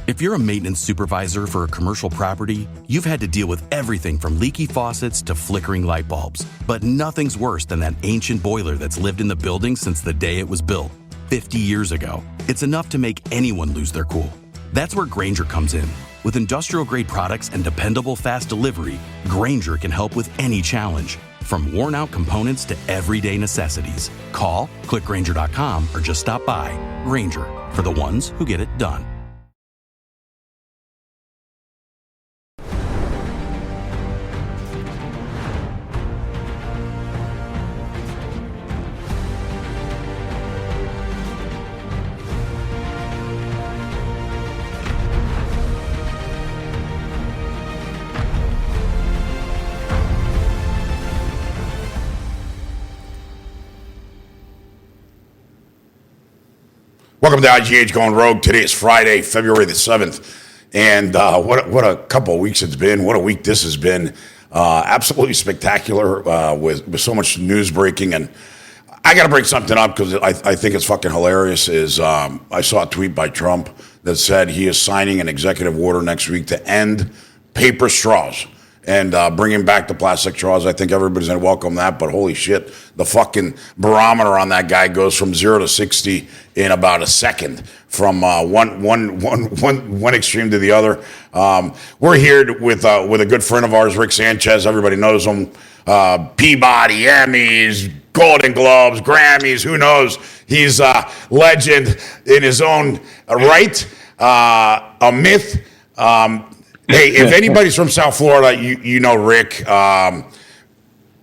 If you're a maintenance supervisor for a commercial property, you've had to deal with everything from leaky faucets to flickering light bulbs. But nothing's worse than that ancient boiler that's lived in the building since the day it was built, 50 years ago. It's enough to make anyone lose their cool. That's where Grainger comes in. With industrial-grade products and dependable fast delivery, Grainger can help with any challenge, from worn-out components to everyday necessities. Call, click Grainger.com, or just stop by. Grainger, for the ones who get it done. Welcome to IGH Going Rogue. Today is Friday, February the 7th. And what a couple of weeks it's been. What a week this has been. Absolutely spectacular with so much news breaking. And I got to bring something up because I think it's fucking hilarious. I saw a tweet by Trump that said he is signing an executive order next week to end paper straws and bringing back the plastic straws. I think everybody's going to welcome that, but holy shit, the fucking barometer on that guy goes from 0 to 60 in about a second, from one extreme to the other. We're here with a good friend of ours, Rick Sanchez. Everybody knows him. Peabody, Emmys, Golden Globes, Grammys, who knows? He's a legend in his own right, a myth. Hey, if anybody's from South Florida, you know Rick.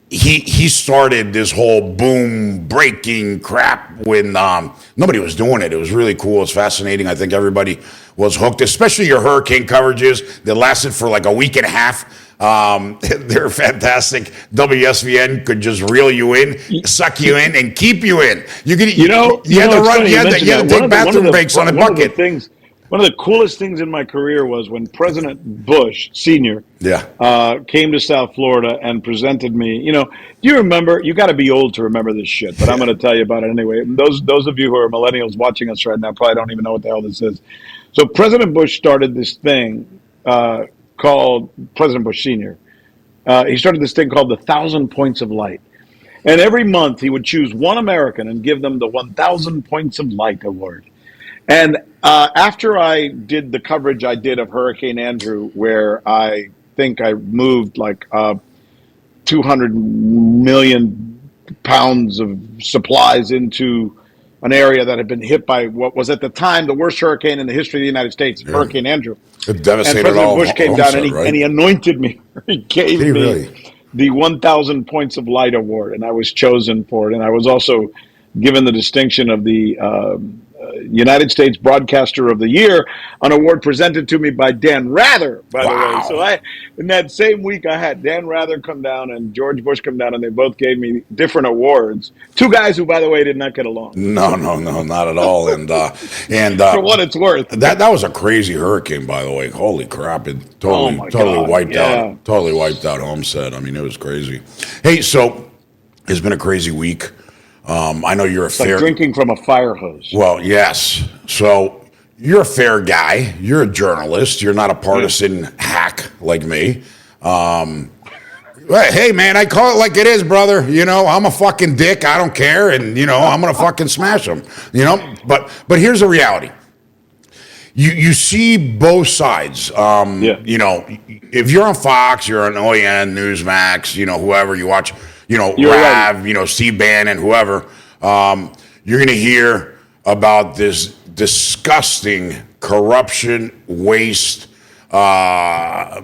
He started this whole boom breaking crap when nobody was doing it. It was really cool. It was fascinating. I think everybody was hooked, especially your hurricane coverages that lasted for like a week and a half. They're fantastic. WSVN could just reel you in, suck you in, and keep you in. You had to run. You had to take bathroom breaks on a bucket. One of the coolest things in my career was when President Bush Sr. Came to South Florida and presented me. You know, do you remember? You got to be old to remember this shit, but I'm going to tell you about it anyway. Those of you who are millennials watching us right now probably don't even know what the hell this is. So President Bush started this thing called President Bush Sr. He started this thing called the 1,000 Points of Light. And every month he would choose one American and give them the 1,000 Points of Light Award. And after I did the coverage I did of Hurricane Andrew, where I think I moved like 200 million pounds of supplies into an area that had been hit by what was at the time the worst hurricane in the history of the United States, Hurricane Andrew. It devastated and President all Bush came down and he anointed me. He gave me the 1,000 Points of Light Award, and I was chosen for it. And I was also given the distinction of the United States Broadcaster of the Year, an award presented to me by Dan Rather, by the way. So in that same week, I had Dan Rather come down and George Bush come down, and they both gave me different awards. Two guys who, by the way, did not get along. No, not at all. And for what it's worth, that was a crazy hurricane, by the way. Holy crap! It totally wiped out Homestead. I mean, it was crazy. Hey, so it's been a crazy week. I know you're like drinking from a fire hose. Well, yes. So you're a fair guy. You're a journalist. You're not a partisan hack like me. Hey, man, I call it like it is, brother. You know, I'm a fucking dick. I don't care. And, you know, I'm going to fucking smash them. You know, but here's the reality. You see both sides. You know, if you're on Fox, you're on OAN, Newsmax, you know, whoever you watch, you know, Rav, you know, Steve Bannon, whoever, you're going to hear about this disgusting corruption waste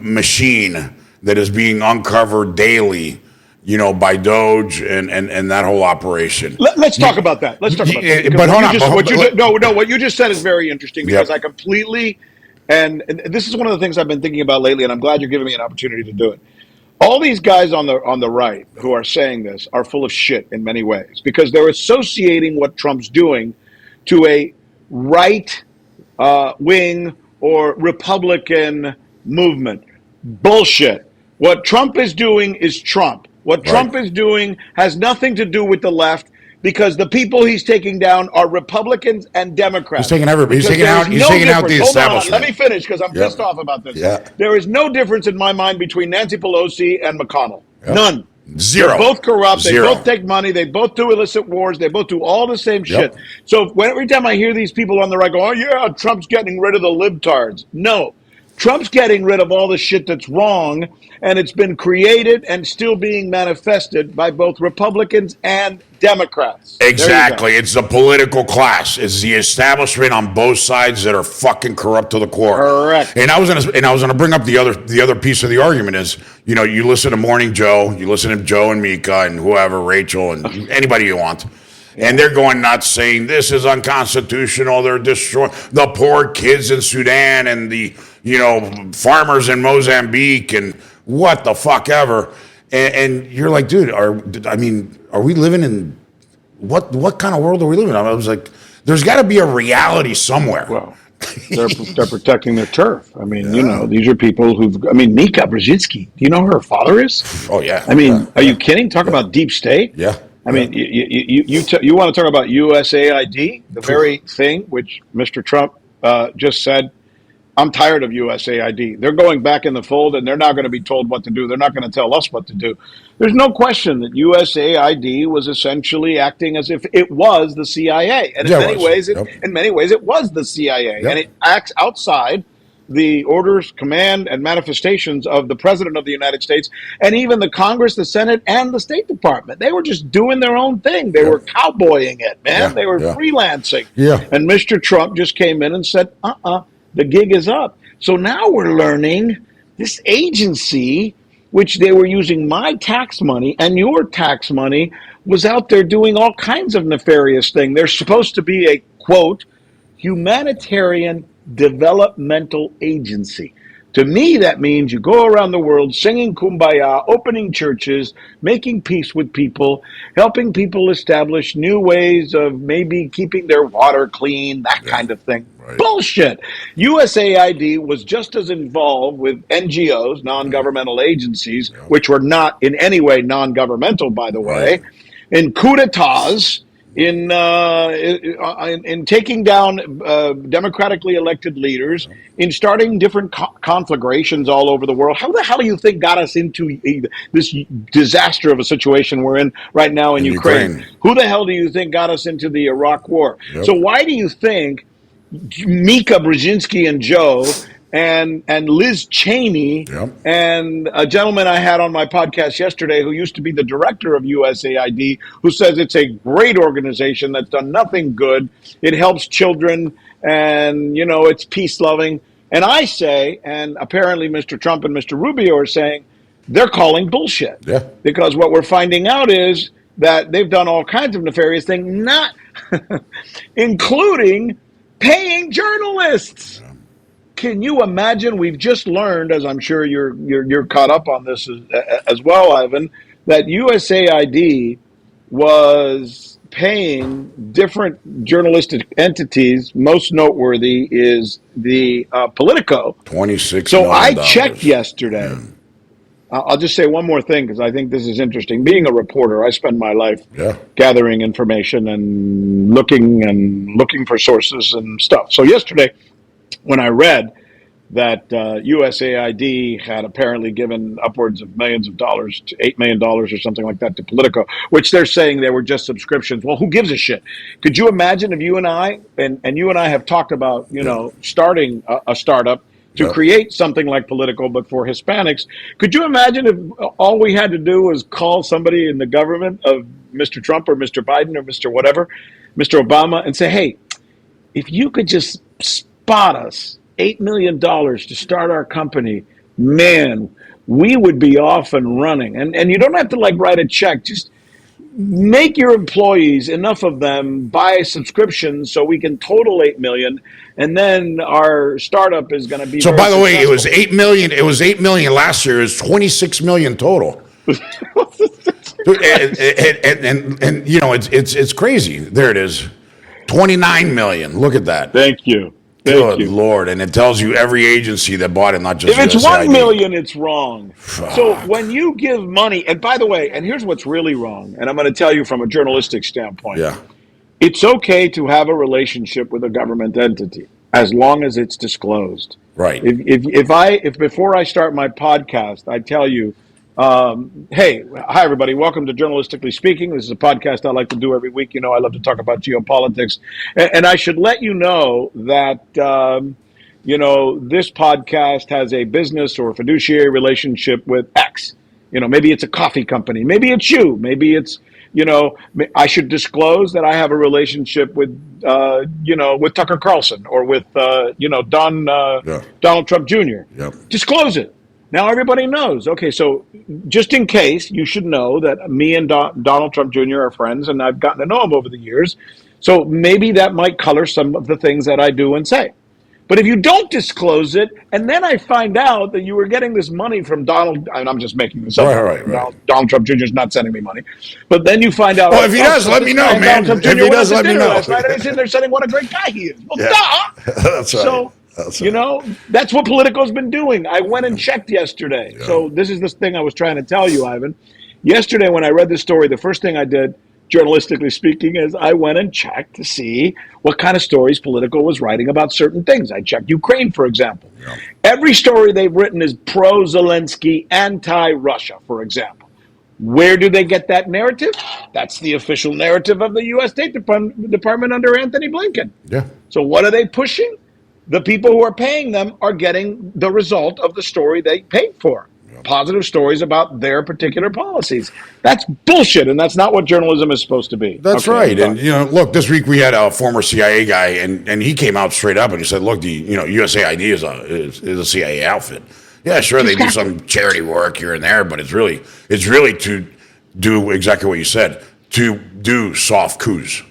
machine that is being uncovered daily, you know, by Doge and that whole operation. Let's talk about that. Let's talk about that. But hold on. What you just said is very interesting because I completely, and this is one of the things I've been thinking about lately, and I'm glad you're giving me an opportunity to do it. All these guys on the right who are saying this are full of shit in many ways because they're associating what Trump's doing to a right wing or Republican movement. Bullshit. What Trump is doing is Trump. What Trump is doing has nothing to do with the left. because the people he's taking down are Republicans and Democrats. He's taking everybody. He's taking out the establishment. Let me finish because I'm pissed off about this. Yeah. There is no difference in my mind between Nancy Pelosi and McConnell. Yep. None. Zero. They're both corrupt. Zero. They both take money. They both do illicit wars. They both do all the same shit. So every time I hear these people on the right go, oh, yeah, Trump's getting rid of the libtards. No. Trump's getting rid of all the shit that's wrong, and it's been created and still being manifested by both Republicans and Democrats. Exactly. It's the political class. It's the establishment on both sides that are fucking corrupt to the core. Correct. And I was gonna bring up the other piece of the argument is, you know, you listen to Morning Joe, you listen to Joe and Mika and whoever, Rachel and anybody you want. And they're going nuts saying this is unconstitutional. They're destroying the poor kids in Sudan and the, you know, farmers in Mozambique and what the fuck ever. And you're like, dude, are we living in what kind of world are we living in? I was like, there's got to be a reality somewhere. Well, they're protecting their turf. I mean, you know, these are people Mika Brzezinski. Do you know who her father is? Oh, yeah. I mean, are you kidding? Talk about deep state. Yeah. I mean, you want to talk about USAID, the very thing which Mr. Trump just said, I'm tired of USAID. They're going back in the fold, and they're not going to be told what to do. They're not going to tell us what to do. There's no question that USAID was essentially acting as if it was the CIA. And in many ways, it was the CIA. And it acts outside the orders, command, and manifestations of the President of the United States, and even the Congress, the Senate, and the State Department. They were just doing their own thing. They were cowboying it, man. They were freelancing. And Mr. Trump just came in and said, the gig is up. So now we're learning this agency, which they were using my tax money and your tax money, was out there doing all kinds of nefarious things. They're supposed to be a, quote, humanitarian developmental agency. To me, that means you go around the world singing Kumbaya, opening churches, making peace with people, helping people establish new ways of maybe keeping their water clean, that kind of thing. Right. Bullshit. USAID was just as involved with NGOs, non-governmental agencies, which were not in any way non-governmental, by the way, in coup d'etats, in taking down democratically elected leaders, in starting different conflagrations all over the world. How the hell do you think got us into this disaster of a situation we're in right now in Ukraine? Who the hell do you think got us into the Iraq War? So why do you think Mika Brzezinski and Joe and Liz Cheney and a gentleman I had on my podcast yesterday who used to be the director of USAID, who says it's a great organization that's done nothing good. It helps children and, you know, it's peace-loving. And I say, and apparently Mr. Trump and Mr. Rubio are saying, they're calling bullshit. Because what we're finding out is that they've done all kinds of nefarious things, not including paying journalists. Can you imagine? We've just learned, as I'm sure you're caught up on this as well, Ivan, that USAID was paying different journalistic entities. Most noteworthy is the Politico. $26 million. So I checked yesterday. I'll just say one more thing because I think this is interesting. Being a reporter, I spend my life gathering information and looking for sources and stuff. So yesterday, when I read that USAID had apparently given upwards of millions of dollars, to $8 million or something like that to Politico, which they're saying they were just subscriptions. Well, who gives a shit? Could you imagine if you and I, and you and I have talked about, you know, starting a startup to create something like Politico, but for Hispanics. Could you imagine if all we had to do was call somebody in the government of Mr. Trump or Mr. Biden or Mr. whatever, Mr. Obama, and say, hey, if you could just spot us $8 million to start our company, man, we would be off and running. And you don't have to like write a check. Just make your employees, enough of them, buy subscriptions so we can total $8 million, and then our startup is going to be. So, by the way, it was $8 million. It was $8 million last year. It's $26 million total. and you know it's crazy. There it is, $29 million. Look at that. Thank you. Good Lord. And it tells you every agency that bought it, not just If it's USAID. 1 million, it's wrong. Fuck. So when you give money, and by the way, and here's what's really wrong, and I'm going to tell you from a journalistic standpoint. Yeah. It's okay to have a relationship with a government entity as long as it's disclosed. Right. If before I start my podcast, I tell you, hey, hi everybody, welcome to Journalistically Speaking. This is a podcast I like to do every week. You know, I love to talk about geopolitics, and I should let you know that this podcast has a business or fiduciary relationship with X. You know, maybe it's a coffee company, maybe it's you, maybe it's. I should disclose that I have a relationship with, with Tucker Carlson or with, Donald Trump Jr. Yep. Disclose it. Now everybody knows. Okay, so just in case, you should know that me and Donald Trump Jr. are friends, and I've gotten to know him over the years. So maybe that might color some of the things that I do and say. But if you don't disclose it, and then I find out that you were getting this money from Donald, and I'm just making this up. Right. Donald Trump Jr. is not sending me money. But then you find out. Well, if he does, let me know, man. If he does, let me know. Last night, and he's in there saying what a great guy he is. Well, duh. That's right. So, that's what Politico's been doing. I went and checked yesterday. Yeah. So this is this thing I was trying to tell you, Ivan. Yesterday when I read this story, the first thing I did, journalistically speaking, is I went and checked to see what kind of stories Politico was writing about certain things. I checked Ukraine, for example. Yeah. Every story they've written is pro-Zelensky, anti-Russia, for example. Where do they get that narrative? That's the official narrative of the U.S. State Department under Anthony Blinken. Yeah. So what are they pushing? The people who are paying them are getting the result of the story they paid for. Positive stories about their particular policies. That's bullshit, and that's not what journalism is supposed to be. That's right. And, look, this week we had a former CIA guy, and he came out straight up and he said, look, USAID is a CIA outfit. Yeah, sure, they do some charity work here and there, but it's really to do exactly what you said, to do soft coups.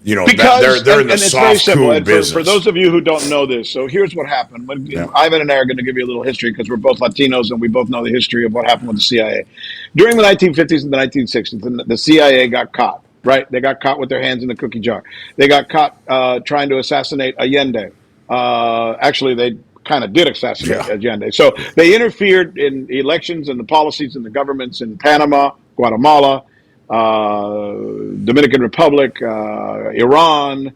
Because they're in the soft coup business. For those of you who don't know this, so here's what happened. Ivan and I are going to give you a little history because we're both Latinos and we both know the history of what happened with the CIA. During the 1950s and the 1960s, the CIA got caught, right? They got caught with their hands in the cookie jar. They got caught trying to assassinate Allende. Actually, they kind of did assassinate Allende. So they interfered in elections and the policies and the governments in Panama, Guatemala, Dominican Republic, Iran,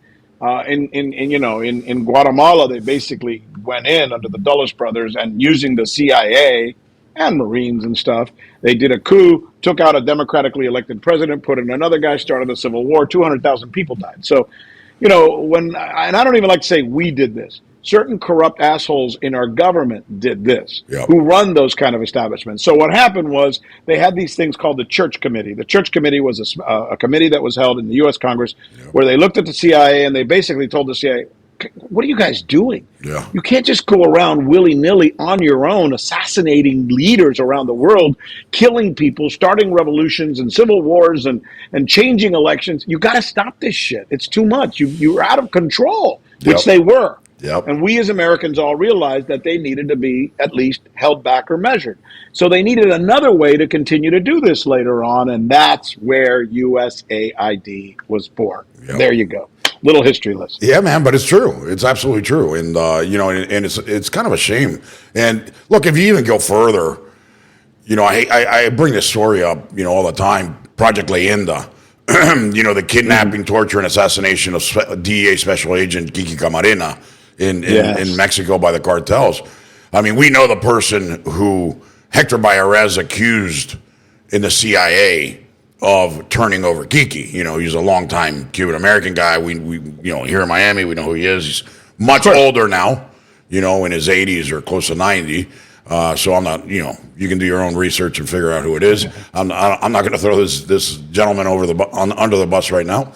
in Guatemala, they basically went in under the Dulles brothers and using the CIA and Marines and stuff, they did a coup, took out a democratically elected president, put in another guy, started a civil war. 200,000 people died. So, and I don't even like to say we did this. Certain corrupt assholes in our government did this, who run those kind of establishments. So what happened was they had these things called the Church Committee. The Church Committee was a committee that was held in the U.S. Congress where they looked at the CIA and they basically told the CIA, what are you guys doing? Yeah. You can't just go around willy-nilly on your own, assassinating leaders around the world, killing people, starting revolutions and civil wars and changing elections. You got to stop this shit. It's too much. You're out of control, which they were. Yep. And we as Americans all realized that they needed to be at least held back or measured. So they needed another way to continue to do this later on, and that's where USAID was born. Yep. There you go. Little history lesson. Yeah, man, but it's true. It's absolutely true. And, and it's kind of a shame. And look, if you even go further, I bring this story up, all the time. Project Leyenda, the kidnapping, torture, and assassination of DEA Special Agent Kiki Camarena in Mexico by the cartels. I mean, we know the person who Hector Bayeres accused in the CIA of turning over Kiki. He's a longtime Cuban-American guy. We here in Miami, we know who he is. He's much older now, in his 80s or close to 90. So I'm not, you can do your own research and figure out who it is. I'm not going to throw this gentleman under the bus right now.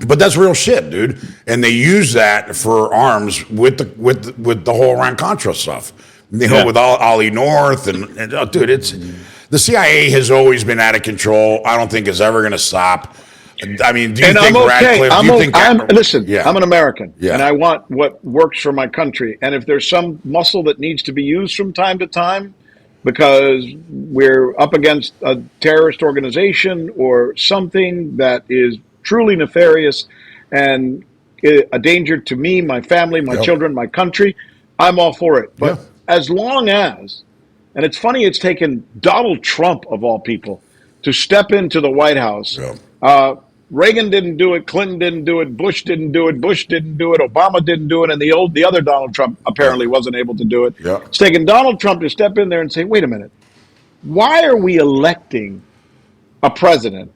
But that's real shit, dude. And they use that for arms with the whole Iran-Contra stuff. With Ollie North and dude, it's the CIA has always been out of control. I don't think it's ever going to stop. I mean, do you think Radcliffe? Listen, I'm an American, and I want what works for my country. And if there's some muscle that needs to be used from time to time because we're up against a terrorist organization or something that is truly nefarious and a danger to me, my family, my children, my country, I'm all for it. But as long as, and it's funny, it's taken Donald Trump, of all people, to step into the White House. Reagan didn't do it. Clinton didn't do it. Bush didn't do it. Bush didn't do it. Obama didn't do it. And the other Donald Trump apparently wasn't able to do it. It's taken Donald Trump to step in there and say, wait a minute, why are we electing a president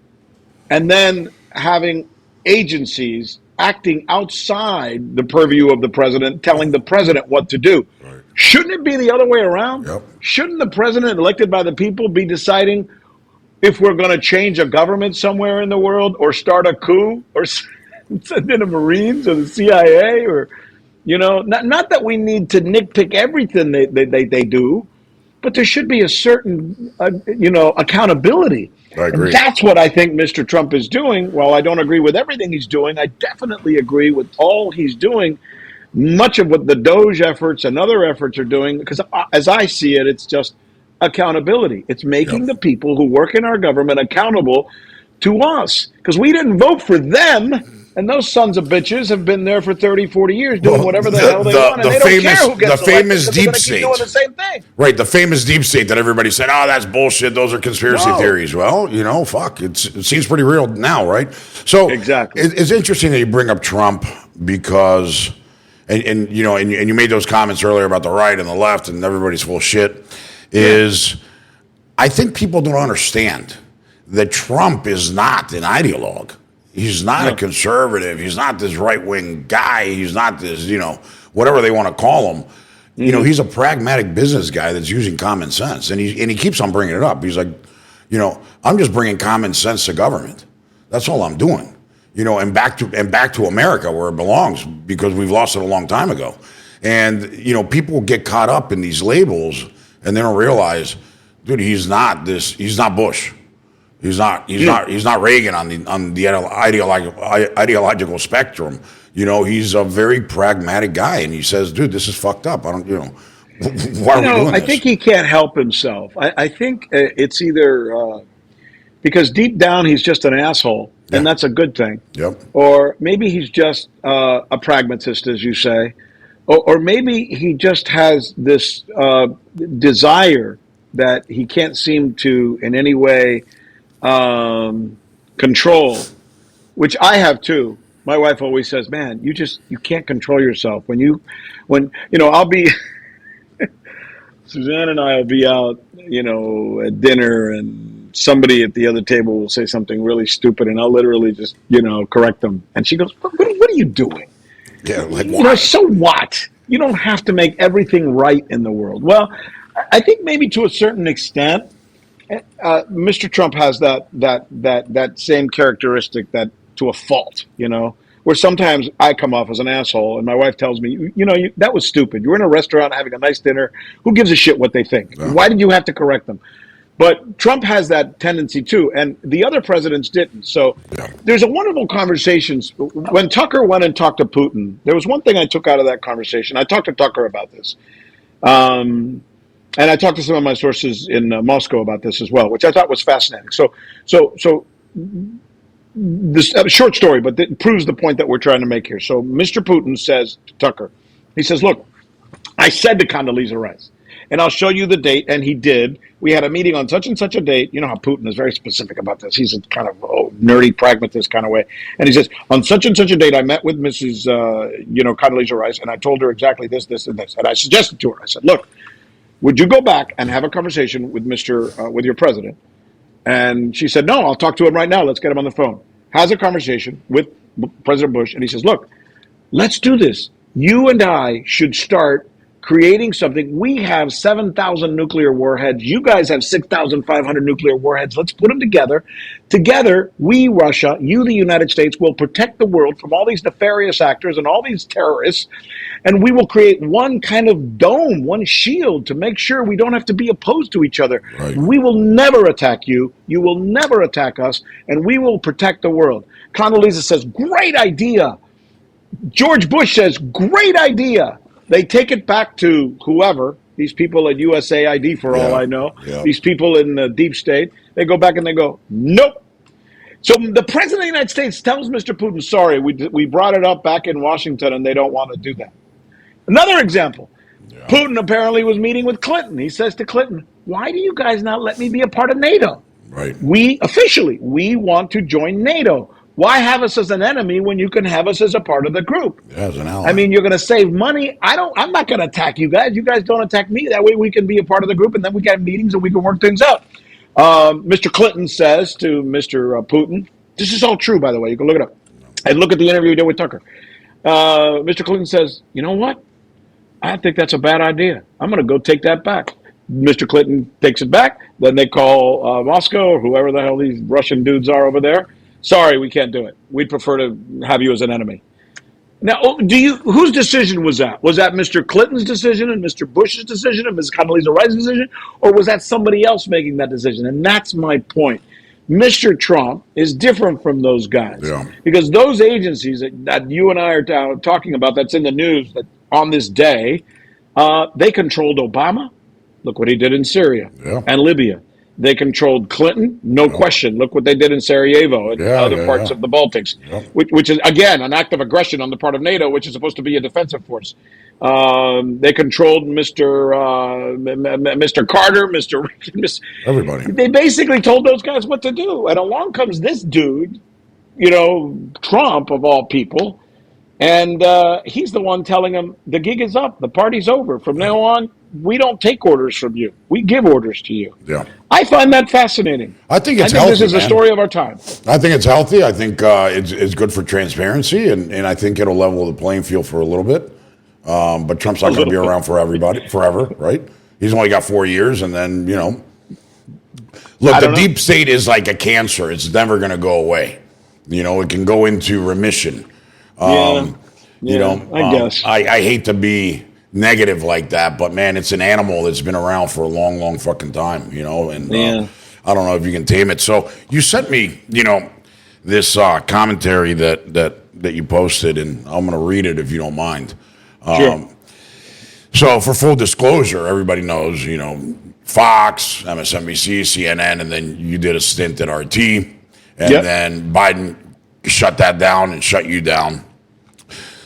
and then having agencies acting outside the purview of the president, telling the president what to do? Shouldn't it be the other way around? Shouldn't the president elected by the people be deciding if we're going to change a government somewhere in the world, or start a coup, or send in the Marines or the CIA, or, not that we need to nitpick everything they do, but there should be a certain, accountability. I agree. And that's what I think Mr. Trump is doing. While I don't agree with everything he's doing, I definitely agree with all he's doing. Much of what the Doge efforts and other efforts are doing, because as I see it, it's just accountability. It's making the people who work in our government accountable to us, because we didn't vote for them, and those sons of bitches have been there for 30, 40 years doing whatever the hell they want, and they don't care who gets the famous deep state. Doing the same thing. Right, the famous deep state that everybody said, oh, that's bullshit, those are conspiracy theories. Well, fuck, it seems pretty real now, right? So exactly. It's interesting that you bring up Trump, because and you made those comments earlier about the right and the left and everybody's full of shit. I think people don't understand that Trump is not an ideologue. He's not a conservative. He's not this right-wing guy. He's not this, whatever they want to call him. He's a pragmatic business guy that's using common sense. And he keeps on bringing it up. He's like, I'm just bringing common sense to government. That's all I'm doing. And back to America where it belongs, because we've lost it a long time ago. And, people get caught up in these labels, and they don't realize, dude, he's not Bush. He's not Reagan on the ideological spectrum. He's a very pragmatic guy, and he says, dude, this is fucked up. Why are we doing this? I think he can't help himself. I think it's either because deep down he's just an asshole, and that's a good thing. Or maybe he's just a pragmatist, as you say. Or maybe he just has this desire that he can't seem to in any way control, which I have too. My wife always says, man, you can't control yourself. When I'll be, Suzanne and I will be out, at dinner, and somebody at the other table will say something really stupid, and I'll literally just, correct them. And she goes, what are you doing? Yeah, like why? So what? You don't have to make everything right in the world. Well, I think maybe to a certain extent, Mr. Trump has that same characteristic, that to a fault, where sometimes I come off as an asshole, and my wife tells me, that was stupid. You were in a restaurant having a nice dinner. Who gives a shit what they think? Why did you have to correct them? But Trump has that tendency too, and the other presidents didn't. So there's a wonderful conversation. When Tucker went and talked to Putin, there was one thing I took out of that conversation. I talked to Tucker about this. And I talked to some of my sources in Moscow about this as well, which I thought was fascinating. So this a short story, but it proves the point that we're trying to make here. So Mr. Putin says to Tucker, he says, look, I said to Condoleezza Rice, and I'll show you the date, and he did. We had a meeting on such and such a date. You know how Putin is very specific about this. He's a kind of nerdy pragmatist kind of way. And he says, on such and such a date, I met with Mrs. Condoleezza Rice, and I told her exactly this, this, and this. And I suggested to her, I said, look, would you go back and have a conversation with with your president? And she said, no, I'll talk to him right now. Let's get him on the phone. Has a conversation with President Bush, and he says, look, let's do this. You and I should start creating something. We have 7,000 nuclear warheads. You guys have 6,500 nuclear warheads. Let's put them together. Together, we, Russia, you, the United States, will protect the world from all these nefarious actors and all these terrorists. And we will create one kind of dome, one shield to make sure we don't have to be opposed to each other. Right. We will never attack you. You will never attack us. And we will protect the world. Condoleezza says, great idea. George Bush says, great idea. They take it back to whoever, these people at USAID, for all I know, these people in the deep state. They go back and they go, nope. So the president of the United States tells Mr. Putin, sorry, we brought it up back in Washington and they don't want to do that. Another example, Putin apparently was meeting with Clinton. He says to Clinton, why do you guys not let me be a part of NATO? Right. We want to join NATO. Why have us as an enemy when you can have us as a part of the group? As an ally. I mean, you're going to save money. I'm not going to attack you guys. You guys don't attack me. That way we can be a part of the group and then we can have meetings and we can work things out. Mr. Clinton says to Mr. Putin, this is all true, by the way. You can look it up. And look at the interview he did with Tucker. Mr. Clinton says, you know what? I think that's a bad idea. I'm going to go take that back. Mr. Clinton takes it back. Then they call Moscow or whoever the hell these Russian dudes are over there. Sorry, we can't do it. We'd prefer to have you as an enemy. Now, whose decision was that? Was that Mr. Clinton's decision and Mr. Bush's decision and Ms. Condoleezza Rice's decision? Or was that somebody else making that decision? And that's my point. Mr. Trump is different from those guys. Yeah. Because those agencies that you and I are talking about that's in the news that on this day, they controlled Obama. Look what he did in Syria and Libya. They controlled Clinton, no question. Look what they did in Sarajevo and other parts of the Baltics, which is, again, an act of aggression on the part of NATO, which is supposed to be a defensive force. They controlled Mr. Carter, Mr. Everybody. They basically told those guys what to do. And along comes this dude, Trump of all people, and he's the one telling them the gig is up, the party's over. From now on, we don't take orders from you. We give orders to you. Yeah. I find that fascinating. I think healthy, this is a story of our time. I think it's healthy. I think it's good for transparency, and I think it'll level the playing field for a little bit. But Trump's not going to be around forever, right? He's only got 4 years, and then, Look, the deep state is like a cancer. It's never going to go away. It can go into remission. I guess. I hate to be negative like that, but man, it's an animal that's been around for a long, long fucking time, and I don't know if you can tame it. So you sent me, this commentary that you posted, and I'm going to read it if you don't mind. Sure. So for full disclosure, everybody knows, Fox, MSNBC, CNN, and then you did a stint at RT, and then Biden shut that down and shut you down.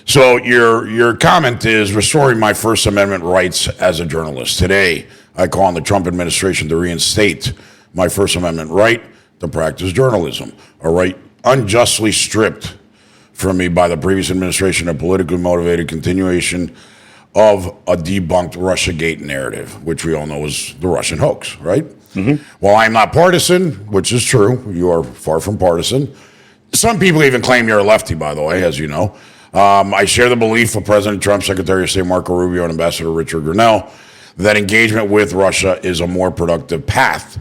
So your comment is restoring my First Amendment rights as a journalist. Today, I call on the Trump administration to reinstate my First Amendment right to practice journalism, a right unjustly stripped from me by the previous administration, a politically motivated continuation of a debunked Russiagate narrative, which we all know is the Russian hoax, right? Mm-hmm. While I'm not partisan, which is true, you are far from partisan. Some people even claim you're a lefty, by the way, as you know. I share the belief of President Trump, Secretary of State Marco Rubio, and Ambassador Richard Grenell that engagement with Russia is a more productive path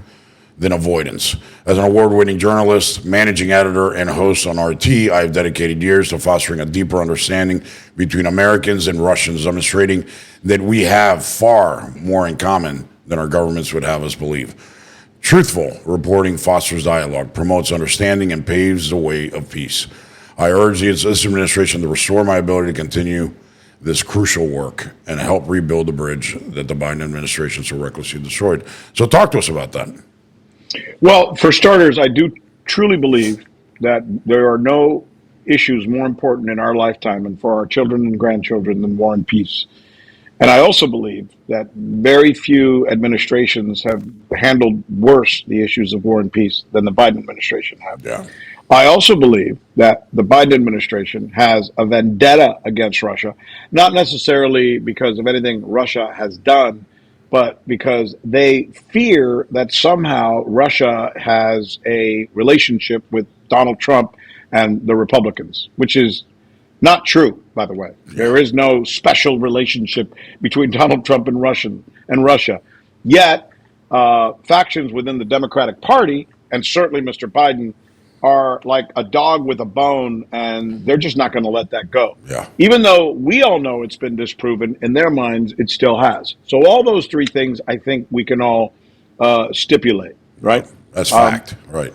than avoidance. As an award-winning journalist, managing editor, and host on RT, I have dedicated years to fostering a deeper understanding between Americans and Russians, demonstrating that we have far more in common than our governments would have us believe. Truthful reporting fosters dialogue, promotes understanding, and paves the way of peace. I urge this administration to restore my ability to continue this crucial work and help rebuild the bridge that the Biden administration so recklessly destroyed. So talk to us about that. Well, for starters, I do truly believe that there are no issues more important in our lifetime and for our children and grandchildren than war and peace. And I also believe that very few administrations have handled worse the issues of war and peace than the Biden administration have. Yeah. I also believe that the Biden administration has a vendetta against Russia, not necessarily because of anything Russia has done, but because they fear that somehow Russia has a relationship with Donald Trump and the Republicans, which is not true, by the way. There is no special relationship between Donald Trump and Russia. Yet, factions within the Democratic Party, and certainly Mr. Biden, are like a dog with a bone, and they're just not going to let that go. Yeah. Even though we all know it's been disproven, in their minds, it still has. So all those three things, I think we can all stipulate, right? That's fact, right.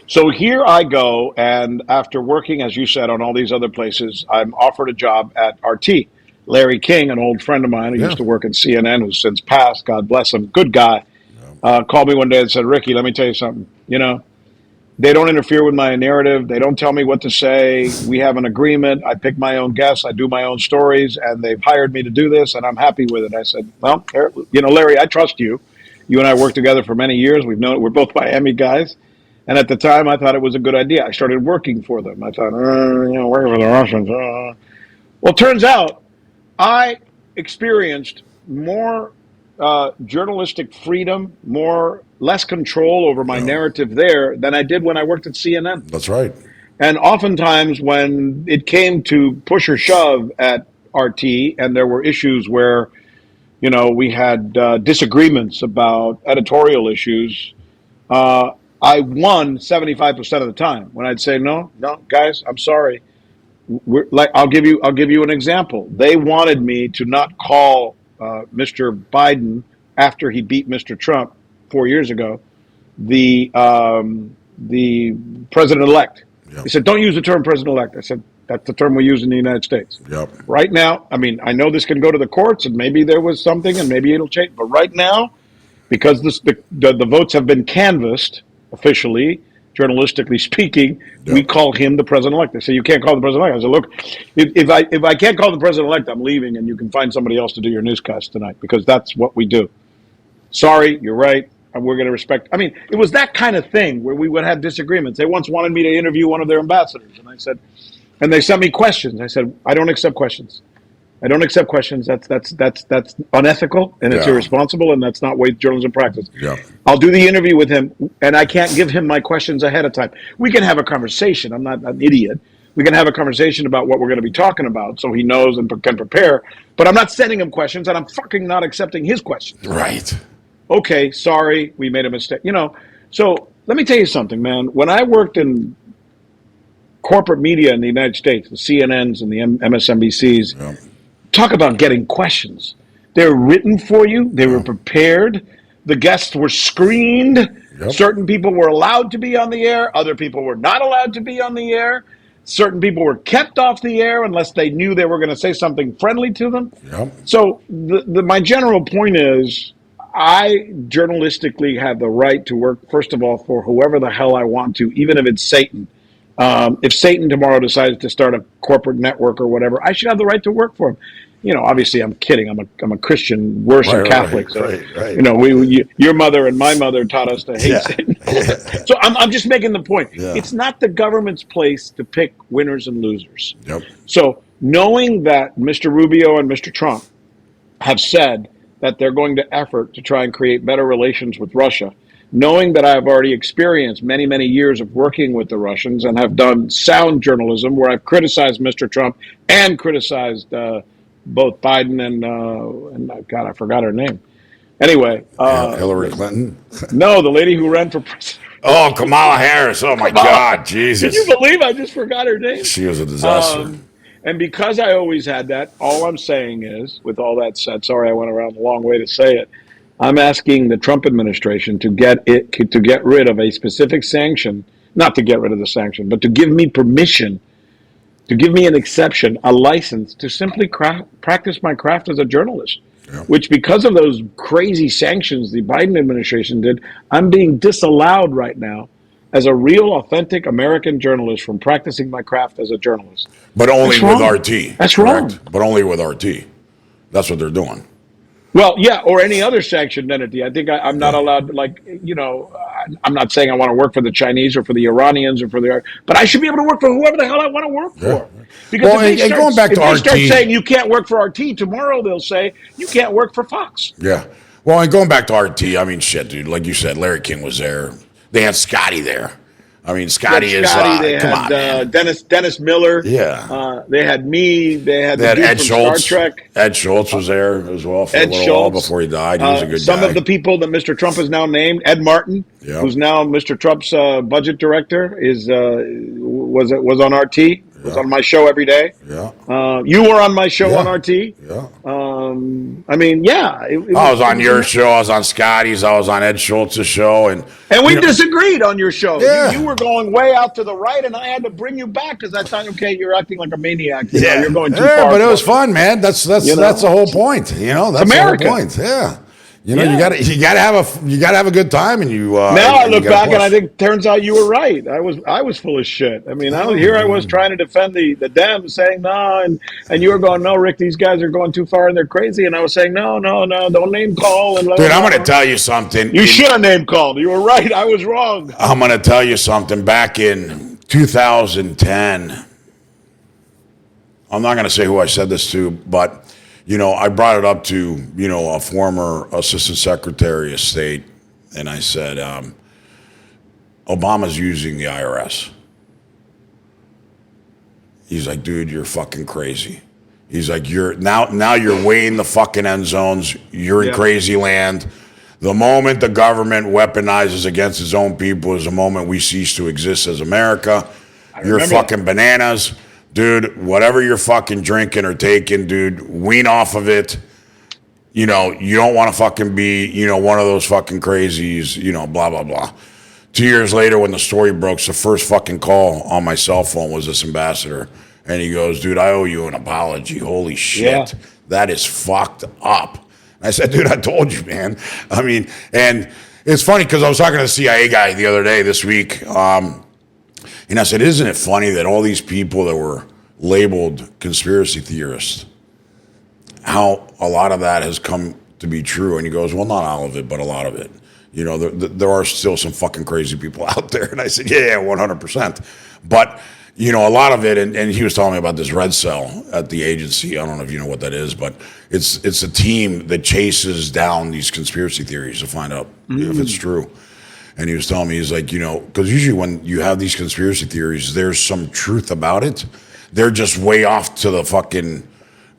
So here I go, and after working, as you said, on all these other places, I'm offered a job at RT. Larry King, an old friend of mine who used to work at CNN, who's since passed, God bless him, good guy, called me one day and said, Ricky, let me tell you something. They don't interfere with my narrative. They don't tell me what to say. We have an agreement. I pick my own guests. I do my own stories, and they've hired me to do this, and I'm happy with it. I said, well, Larry, I trust you. You and I worked together for many years. We're both Miami guys. And at the time, I thought it was a good idea. I started working for them. I thought, working for the Russians. Well, it turns out I experienced more journalistic freedom, less control over my narrative there than I did when I worked at CNN. That's right. And oftentimes when it came to push or shove at RT and there were issues where, we had disagreements about editorial issues, I won 75% of the time. When I'd say, no, guys, I'm sorry. I'll give you an example. They wanted me to not call Mr. Biden after he beat Mr. Trump 4 years ago, the president-elect. Yep. They said, don't use the term president-elect. I said, that's the term we use in the United States. Yep. Right now, I know this can go to the courts, and maybe there was something, and maybe it'll change. But right now, because the votes have been canvassed officially, journalistically speaking, we call him the president-elect. They say, you can't call the president-elect. I said, look, if I can't call the president-elect, I'm leaving, and you can find somebody else to do your newscast tonight, because that's what we do. Sorry, you're right, and we're going to respect. It was that kind of thing where we would have disagreements. They once wanted me to interview one of their ambassadors, and they sent me questions. I said, I don't accept questions. I don't accept questions. That's unethical, and it's irresponsible, and that's not way journalism practice. Yeah. I'll do the interview with him, and I can't give him my questions ahead of time. We can have a conversation. I'm not an idiot. We can have a conversation about what we're going to be talking about, so he knows and can prepare. But I'm not sending him questions, and I'm fucking not accepting his questions. Right. Okay, sorry, we made a mistake. So let me tell you something, man. When I worked in corporate media in the United States, the CNNs and the MSNBCs, talk about getting questions. They're written for you. They were prepared. The guests were screened. Yep. Certain people were allowed to be on the air. Other people were not allowed to be on the air. Certain people were kept off the air unless they knew they were going to say something friendly to them. Yep. So my general point is, I journalistically have the right to work, first of all, for whoever the hell I want to, even if it's Satan. If Satan tomorrow decides to start a corporate network or whatever, I should have the right to work for him. Obviously, I'm kidding. I'm a Christian, worse than Catholic. Right. Your mother and my mother taught us to hate Satan. So I'm just making the point. Yeah. It's not the government's place to pick winners and losers. Yep. So knowing that Mr. Rubio and Mr. Trump have said that they're going to effort to try and create better relations with Russia, knowing that I've already experienced many, many years of working with the Russians and have done sound journalism where I've criticized Mr. Trump and criticized both Biden and God, I forgot her name. Anyway. Hillary Clinton? No, the lady who ran for president. Oh, Kamala Harris. Oh, my God. Jesus. Can you believe I just forgot her name? She was a disaster. And because I always had that, all I'm saying is, with all that said, sorry I went around a long way to say it, I'm asking the Trump administration to get rid of a specific sanction, not to get rid of the sanction, but to give me permission, to give me an exception, a license to simply practice my craft as a journalist, which because of those crazy sanctions the Biden administration did, I'm being disallowed right now as a real, authentic American journalist from practicing my craft as a journalist. But only with RT. That's wrong. But only with RT. That's what they're doing. Well, yeah, or any other sanctioned entity. I think I'm not allowed, I'm not saying I want to work for the Chinese or for the Iranians or for but I should be able to work for whoever the hell I want to work for. Because if they start saying you can't work for RT, tomorrow they'll say you can't work for Fox. Yeah. Well, and going back to RT, shit, dude, like you said, Larry King was there. They had Scotty there. Scotty is they come had, on, Dennis Miller. Yeah. They had me. They had Ed Schultz. Star Trek. Ed Schultz was there as well for a little while before he died. He was a good guy. Some of the people that Mr. Trump has now named, Ed Martin, who's now Mr. Trump's budget director, was on RT. Was on my show every day. Yeah. You were on my show on RT. Yeah. I was on your show. I was on Scotty's. I was on Ed Schultz's show, and we disagreed on your show. Yeah. You were going way out to the right, and I had to bring you back because I thought, okay, you're acting like a maniac. You're going too far. But it was fun, man. That's the whole point. That's America. The whole point. Yeah. You know, you gotta have a good time, and you. Now I look back and I think turns out you were right. I was full of shit. I mean, I was trying to defend the Dems, saying no, and you were going, no, Rick, these guys are going too far and they're crazy, and I was saying no, don't name call. And dude, I'm going to tell you something. You should have name called. You were right. I was wrong. I'm going to tell you something. Back in 2010, I'm not going to say who I said this to, but. You know, I brought it up to, you know, a former assistant secretary of state, and I said, Obama's using the IRS. He's like, dude, you're fucking crazy. He's like, now you're way in the fucking end zones. You're in crazy land. The moment the government weaponizes against its own people is the moment we cease to exist as America. You're fucking bananas. Dude, whatever you're fucking drinking or taking, dude, wean off of it. You know, you don't want to fucking be, you know, one of those fucking crazies, you know, blah, blah, blah. 2 years later, when the story broke, the first fucking call on my cell phone was this ambassador. And he goes, dude, I owe you an apology. Holy shit. Yeah. That is fucked up. And I said, dude, I told you, man. I mean, and it's funny because I was talking to the CIA guy the other day this week. And I said, isn't it funny that all these people that were labeled conspiracy theorists, how a lot of that has come to be true? And he goes, well, not all of it, but a lot of it. You know, there are still some fucking crazy people out there. And I said, yeah, 100%. But, you know, a lot of it, and he was telling me about this red cell at the agency. I don't know if you know what that is, but it's a team that chases down these conspiracy theories to find out if it's true. And he was telling me, he's like, you know, because usually when you have these conspiracy theories, there's some truth about it. They're just way off to the fucking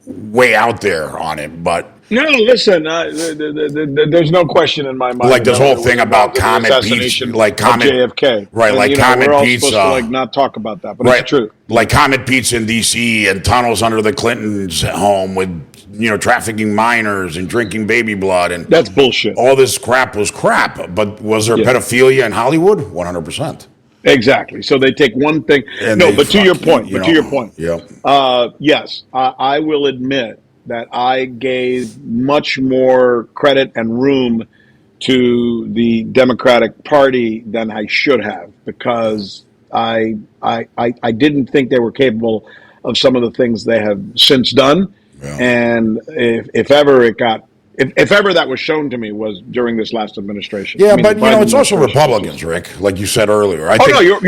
way out there on it. But no, listen, there's no question in my mind. Like this whole thing about Comet Pizza, like Comet JFK, right? And, like Comet we're all Pizza, supposed to like not talk about that, but right? It's true. Like Comet Pizza in D.C. and tunnels under the Clintons' home with, you know, trafficking minors and drinking baby blood, and that's bullshit. All this crap was crap. But was there pedophilia in Hollywood? 100%. Exactly. So they take one thing. No, but to your point. Yeah. Yes, I will admit that I gave much more credit and room to the Democratic Party than I should have, because I didn't think they were capable of some of the things they have since done. Yeah. And if ever that was shown to me was during this last administration. Yeah, but you know, it's also Republicans, Rick, like you said earlier. You're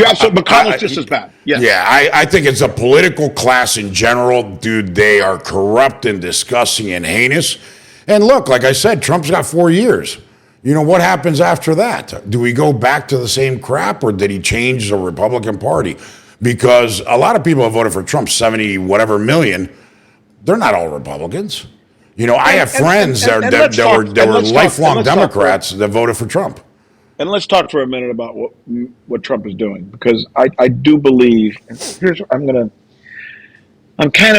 absolutely. McConnell's just as bad. Yes. Yeah, I think it's a political class in general, dude. They are corrupt and disgusting and heinous. And look, like I said, Trump's got 4 years. You know, what happens after that? Do we go back to the same crap, or did he change the Republican Party? Because a lot of people have voted for Trump, 70 whatever million. They're not all Republicans. You know, I have friends that were lifelong Democrats that voted for Trump. And let's talk for a minute about what Trump is doing, because I do believe. I'm kind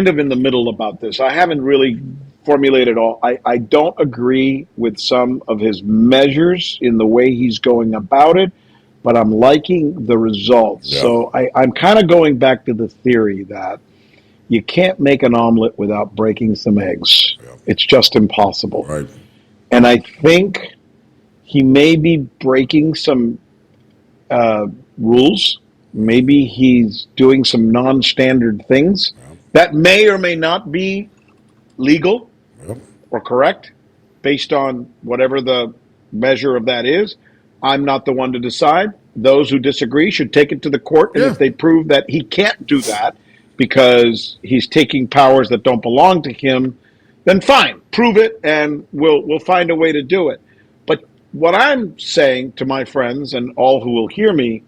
of in the middle about this. I haven't really formulated all. I don't agree with some of his measures in the way he's going about it, but I'm liking the results. Yeah. So I'm kind of going back to the theory that you can't make an omelet without breaking some eggs. Yeah. It's just impossible. Right. And I think he may be breaking some rules. Maybe he's doing some non-standard things that may or may not be legal or correct based on whatever the measure of that is. I'm not the one to decide. Those who disagree should take it to the court. And if they prove that he can't do that because he's taking powers that don't belong to him, then fine, prove it, and we'll find a way to do it. But what I'm saying to my friends and all who will hear me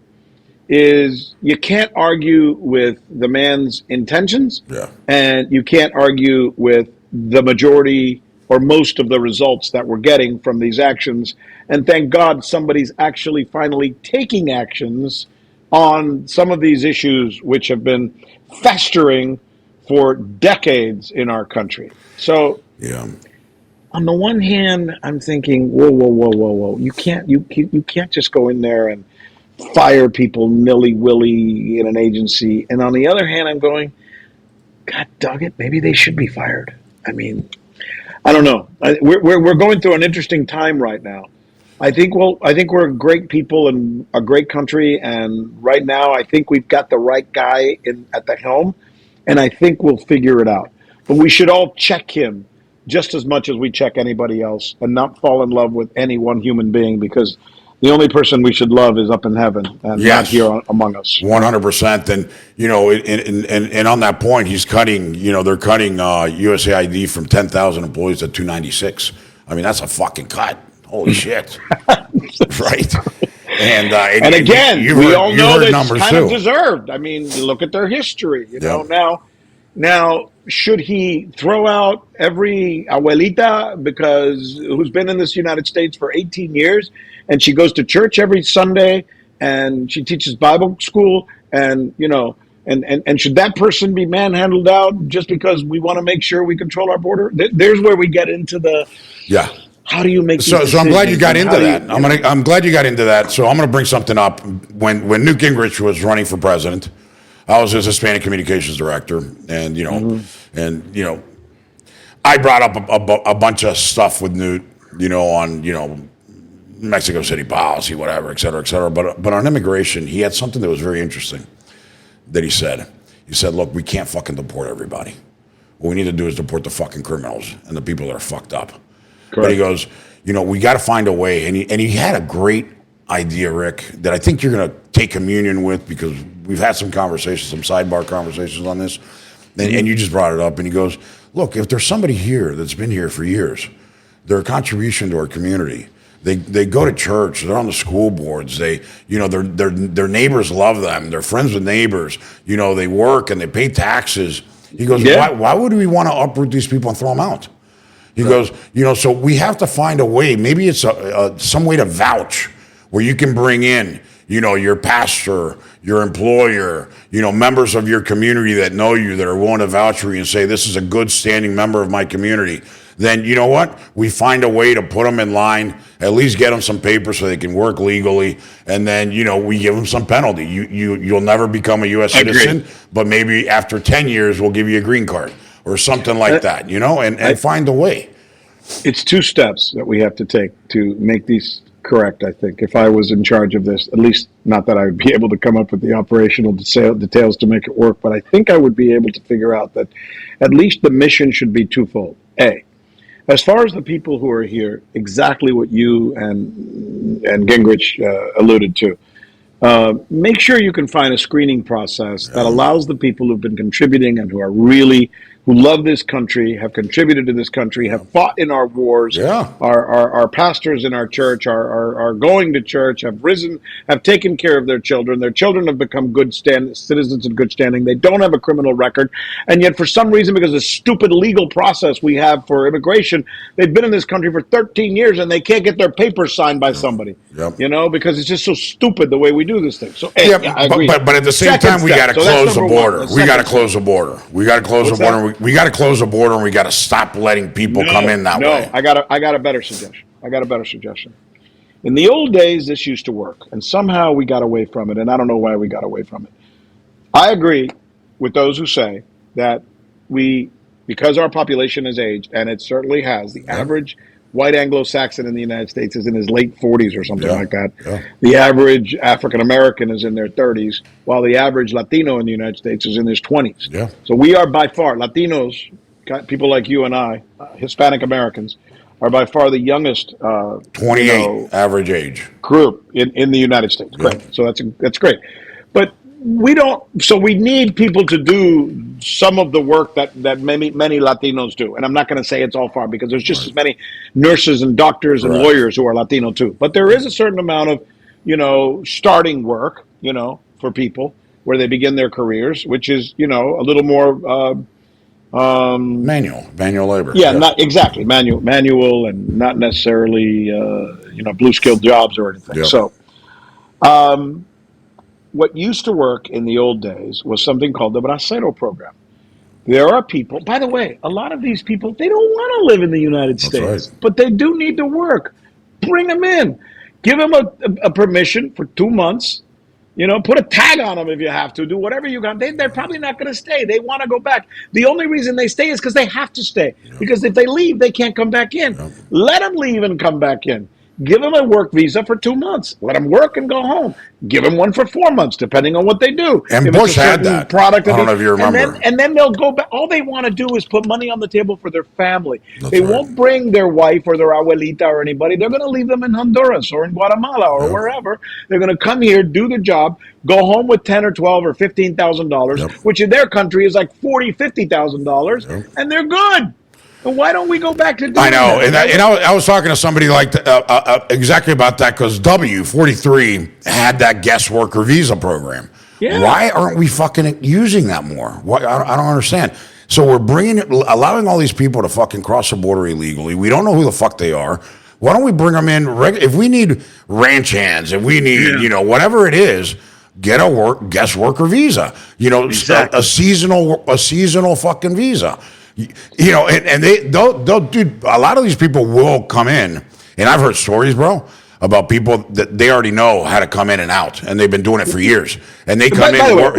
is you can't argue with the man's intentions, and you can't argue with the majority or most of the results that we're getting from these actions. And thank God somebody's actually finally taking actions on some of these issues which have been festering for decades in our country. So, on the one hand, I'm thinking, whoa! You can't just go in there and fire people nilly-willy in an agency. And on the other hand, I'm going, God dog it, maybe they should be fired. I mean, I don't know. We're going through an interesting time right now. I think we're great people and a great country, and right now I think we've got the right guy at the helm, and I think we'll figure it out. But we should all check him just as much as we check anybody else, and not fall in love with any one human being, because the only person we should love is up in heaven and not here among us. 100%. And, and on that point, he's cutting, they're cutting USAID from 10,000 employees to 296. I mean, that's a fucking cut. Holy shit. Right. And again, we all know that's kind of deserved. I mean, you look at their history, know, now, should he throw out every abuelita who's been in this United States for 18 years, and she goes to church every Sunday, and she teaches Bible school, and and should that person be manhandled out just because we want to make sure we control our border? There's where we get into the how do you make so I'm glad you got into that. I'm glad you got into that. So I'm going to bring something up. When Newt Gingrich was running for president, I was his Hispanic communications director, and I brought up a bunch of stuff with Newt, on Mexico City policy, whatever, et cetera, et cetera. But on immigration, he had something that was very interesting that he said. He said, "Look, we can't fucking deport everybody. What we need to do is deport the fucking criminals and the people that are fucked up." Correct. But he goes, we got to find a way, and he had a great idea, Rick, that I think you're going to take communion with, because we've had some conversations, some sidebar conversations on this, and you just brought it up, and he goes, look, if there's somebody here that's been here for years, they're a contribution to our community. They go to church, they're on the school boards, their neighbors love them, they're friends with neighbors, they work and they pay taxes. He goes, why would we want to uproot these people and throw them out? He goes, so we have to find a way. Maybe it's some way to vouch where you can bring in, your pastor, your employer, members of your community that know you, that are willing to vouch for you and say, this is a good standing member of my community. Then, you know what? We find a way to put them in line, at least get them some papers so they can work legally. And then, we give them some penalty. You'll never become a U.S. citizen, but maybe after 10 years, we'll give you a green card or something like that, and find a way. It's two steps that we have to take to make these correct, I think. If I was in charge of this, at least, not that I would be able to come up with the operational details to make it work, but I think I would be able to figure out that at least the mission should be twofold. A, as far as the people who are here, exactly what you and Gingrich alluded to. Make sure you can find a screening process that allows the people who've been contributing and who love this country, have contributed to this country, have fought in our wars, our pastors in our church are going to church, have risen, have taken care of their children. Their children have become good citizens in good standing. They don't have a criminal record. And yet, for some reason, because of the stupid legal process we have for immigration, they've been in this country for 13 years and they can't get their papers signed by somebody. Because it's just so stupid the way we do this thing. So, I agree. But at the same time, we got to close the border. We got to close the border. We got to close the border. We got to close the border, and we got to stop letting people come in that way. I got a better suggestion. In the old days, this used to work, and somehow we got away from it, and I don't know why we got away from it. I agree with those who say that because our population has aged, and it certainly has, the average white Anglo-Saxon in the United States is in his late 40s or something like that. The average African-American is in their 30s, while the average Latino in the United States is in his 20s. So we are by far, Latinos, people like you and I, Hispanic Americans, are by far the youngest 28 average age group in the United States. Great. So that's great. But we need people to do some of the work that many Latinos do. And I'm not going to say it's all far, because there's just as many nurses and doctors and lawyers who are Latino too. But there is a certain amount of, starting work, for people where they begin their careers, which is, a little more manual labor. Not exactly manual and not necessarily, blue skilled jobs or anything. So, what used to work in the old days was something called the Bracero program. There are people, by the way, a lot of these people, they don't want to live in the United States, but they do need to work. Bring them in. Give them a permission for 2 months Put a tag on them if you have to. Do whatever you got. They're probably not going to stay. They want to go back. The only reason they stay is because they have to stay. Yep. Because if they leave, they can't come back in. Yep. Let them leave and come back in. Give them a work visa for 2 months. Let them work and go home. Give them one for 4 months, depending on what they do. And if Bush had that. Product I don't know if you remember. And then they'll go back. All they want to do is put money on the table for their family. They won't bring their wife or their abuelita or anybody. They're going to leave them in Honduras or in Guatemala or wherever. They're going to come here, do the job, go home with $10 or $12 or $15,000, which in their country is like $40,000, $50,000, and they're good. And why don't we go back to doing I know, that? and I was talking to somebody like exactly about that because W43 had that guest worker visa program. Yeah. Why aren't we fucking using that more? Why, I don't understand. So we're allowing all these people to fucking cross the border illegally. We don't know who the fuck they are. Why don't we bring them in? If we need ranch hands, if we need whatever it is, get a guest worker visa. Exactly. a seasonal fucking visa. And they'll do. A lot of these people will come in, and I've heard stories, bro, about people that they already know how to come in and out, and they've been doing it for years. And they come in. By the way,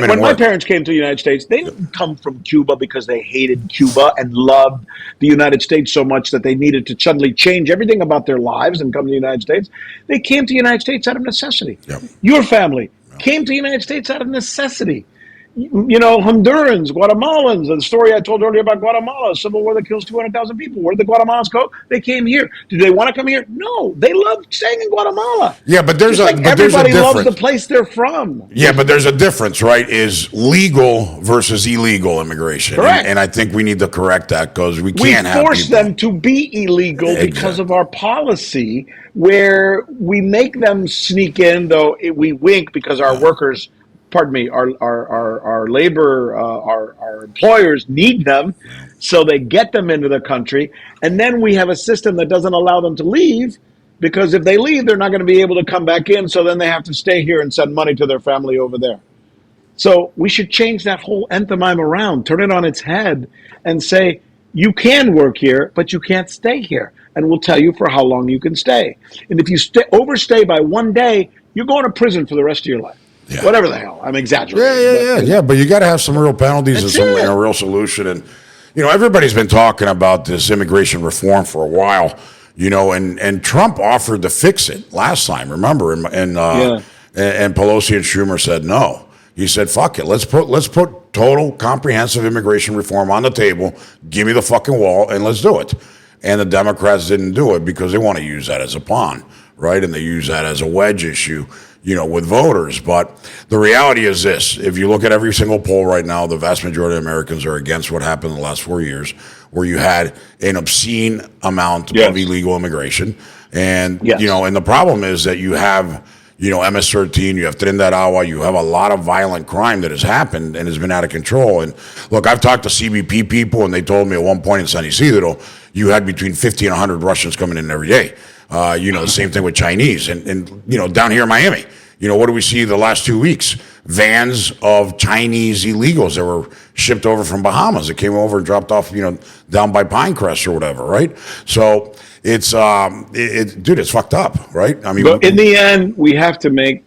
when my parents came to the United States, they didn't come from Cuba because they hated Cuba and loved the United States so much that they needed to suddenly change everything about their lives and come to the United States. They came to the United States out of necessity. Yep. Your family came to the United States out of necessity. Hondurans, Guatemalans, the story I told earlier about Guatemala, a civil war that kills 200,000 people. Where did the Guatemalans go? They came here. Did they want to come here? No, they love staying in Guatemala. Yeah, but everybody loves the place they're from. Yeah, but there's a difference, right? Is legal versus illegal immigration. Correct. And I think we need to correct that because we can't have force them to be illegal because of our policy where we make them sneak in, though we wink because our workers... Pardon me, our labor, our employers need them, so they get them into the country. And then we have a system that doesn't allow them to leave, because if they leave, they're not going to be able to come back in. So then they have to stay here and send money to their family over there. So we should change that whole enthymeme around, turn it on its head and say, you can work here, but you can't stay here. And we'll tell you for how long you can stay. And if you overstay by 1 day, you're going to prison for the rest of your life. Yeah. Whatever the hell. I'm exaggerating. Yeah. But you got to have some real penalties and a real solution. And, everybody's been talking about this immigration reform for a while, and Trump offered to fix it last time, remember? And Pelosi and Schumer said no. He said, fuck it. Let's put total comprehensive immigration reform on the table. Give me the fucking wall and let's do it. And the Democrats didn't do it because they want to use that as a pawn, right? And they use that as a wedge issue, with voters. But the reality is this. If you look at every single poll right now, the vast majority of Americans are against what happened in the last 4 years, where you had an obscene amount of illegal immigration. And, and the problem is that you have, MS-13, you have Trinidad Agua, you have a lot of violent crime that has happened and has been out of control. And look, I've talked to CBP people, and they told me at one point in San Isidro, you had between 50 and 100 Russians coming in every day. The same thing with Chinese. And down here in Miami, what do we see the last 2 weeks? Vans of Chinese illegals that were shipped over from Bahamas that came over and dropped off, down by Pinecrest or whatever, right? So it's, dude, it's fucked up, right? I mean, but in the end, we have to make,